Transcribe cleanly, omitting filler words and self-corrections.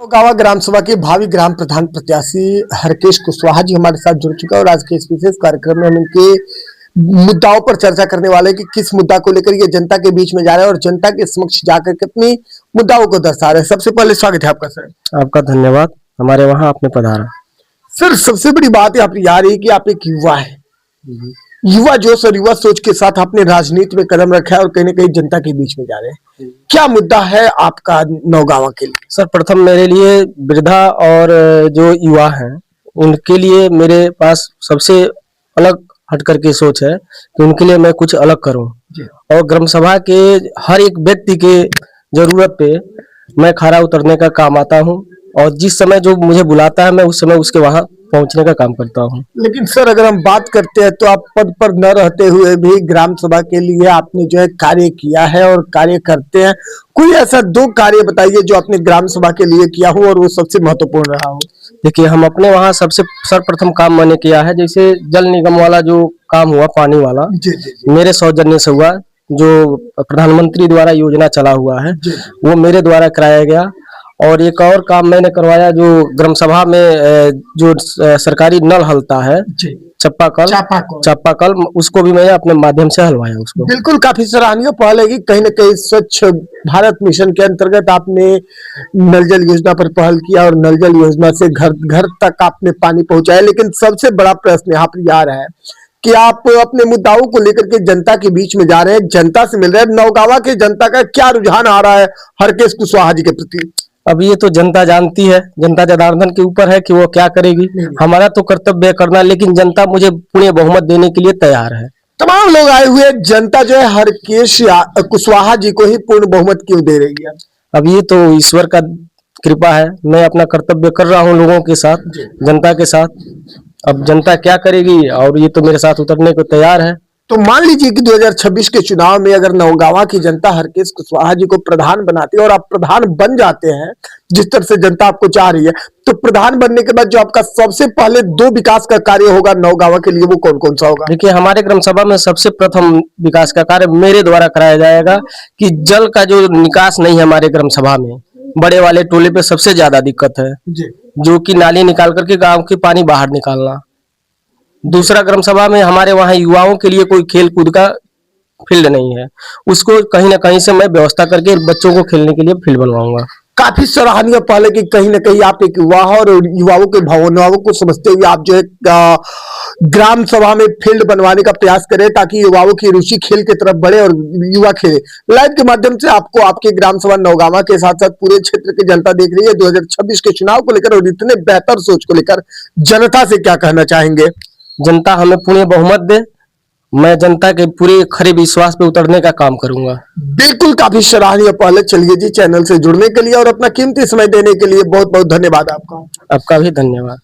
गावा ग्राम सभा के भावी ग्राम प्रधान प्रत्याशी हरकेश कुशवाहा जी हमारे साथ जुड़ चुका है और आज के इस विशेष कार्यक्रम में हम इनके मुद्दाओं पर चर्चा करने वाले हैं कि किस मुद्दा को लेकर ये जनता के बीच में जा रहे हैं और जनता के समक्ष जाकर के अपनी मुद्दाओं को दर्शा रहे हैं। सबसे पहले स्वागत है आपका सर। आपका धन्यवाद, हमारे वहाँ आपने पधारा। सर, सबसे बड़ी बात यहाँ पर आ रही है कि आप एक युवा है, युवा जोश और युवा सोच के साथ आपने राजनीति में कदम रखा है और कहीं ना कहीं जनता के बीच में जा रहे हैं। क्या मुद्दा है आपका नौगावा के लिए? सर, प्रथम मेरे लिए वृद्धा और जो युवा हैं उनके लिए मेरे पास सबसे अलग हट करके सोच है कि उनके लिए मैं कुछ अलग करूं और ग्राम सभा के हर एक व्यक्ति के जरूरत पे मैं खरा उतरने का काम आता हूं और जिस समय जो मुझे बुलाता है मैं उस समय उसके वहां पहुंचने का काम करता हूं। लेकिन सर, अगर हम बात करते हैं तो आप पद पर न रहते हुए भी ग्राम सभा के लिए आपने जो है कार्य किया है और कार्य करते हैं। कोई ऐसा दो कार्य बताइए जो आपने ग्राम सभा के लिए किया हो और वो सबसे महत्वपूर्ण रहा हो। देखिए, हम अपने वहाँ सबसे सर्वप्रथम काम मैंने किया है, जैसे जल निगम वाला जो काम हुआ पानी वाला, जी। मेरे सौजन्य से हुआ। जो प्रधानमंत्री द्वारा योजना चला हुआ है वो मेरे द्वारा कराया गया। और एक और काम मैंने करवाया, जो ग्राम सभा में जो सरकारी नल हलता है चापाकल, उसको भी मैंने अपने माध्यम से हलवाया उसको। बिल्कुल, काफी सराहनीय पहल है कि कहीं न कहीं स्वच्छ भारत मिशन के अंतर्गत आपने नल जल योजना पर पहल किया और नल जल योजना से घर घर तक आपने पानी पहुंचाया। लेकिन सबसे बड़ा प्रश्न यहाँ पर आ रहा है कि आप अपने मुद्दाओं को लेकर के जनता के बीच में जा रहे हैं, जनता से मिल रहे हैं। नौगावा के जनता का क्या रुझान आ रहा है हरकेश कुशवाहा जी के प्रति? अब ये तो जनता जानती है, जनता जनार्दन के ऊपर है कि वो क्या करेगी। हमारा तो कर्तव्य करना, लेकिन जनता मुझे पूर्ण बहुमत देने के लिए तैयार है। तमाम लोग आए हुए, जनता जो है हरकेश कुशवाहा जी को ही पूर्ण बहुमत क्यों दे रही है? अब ये तो ईश्वर का कृपा है, मैं अपना कर्तव्य कर रहा हूँ लोगों के साथ, जनता के साथ। अब जनता क्या करेगी, और ये तो मेरे साथ उतरने को तैयार है। तो मान लीजिए कि 2026 के चुनाव में अगर नौगावा की जनता हरकेश कुशवाहा जी को प्रधान बनाती है और आप प्रधान बन जाते हैं, जिस तरह से जनता आपको चाह रही है, तो प्रधान बनने के बाद जो आपका सबसे पहले दो विकास का कार्य होगा नौगावा के लिए, वो कौन कौन सा होगा? देखिए, हमारे ग्राम सभा में सबसे प्रथम विकास का कार्य मेरे द्वारा कराया जाएगा कि जल का जो निकास नहीं है हमारे ग्राम सभा में, बड़े वाले टोले पे सबसे ज्यादा दिक्कत है, जो कि नाली निकाल करके गाँव के पानी बाहर निकालना। दूसरा, ग्राम सभा में हमारे वहाँ युवाओं के लिए कोई खेल कूद का फील्ड नहीं है, उसको कहीं ना कहीं से मैं व्यवस्था करके बच्चों को खेलने के लिए फील्ड बनवाऊंगा। काफी सराहनीय पहल है कि कहीं ना कहीं आप एक युवा और युवाओं के भावनाओं को समझते हुए आप जो है ग्राम सभा में फील्ड बनवाने का प्रयास करें ताकि युवाओं की रुचि खेल की तरफ बढ़े और युवा खेले। लाइव के माध्यम से आपको आपके ग्राम सभा नौगावा के साथ साथ पूरे क्षेत्र की जनता देख रही है 2026 के चुनाव को लेकर और इतने बेहतर सोच को लेकर जनता से क्या कहना चाहेंगे? जनता हमें पूर्ण बहुमत दे, मैं जनता के पूरे खरे विश्वास पे उतरने का काम करूंगा। बिल्कुल, काफी सराहनीय पहले। चलिए जी, चैनल से जुड़ने के लिए और अपना कीमती समय देने के लिए बहुत बहुत धन्यवाद आपका। आपका भी धन्यवाद।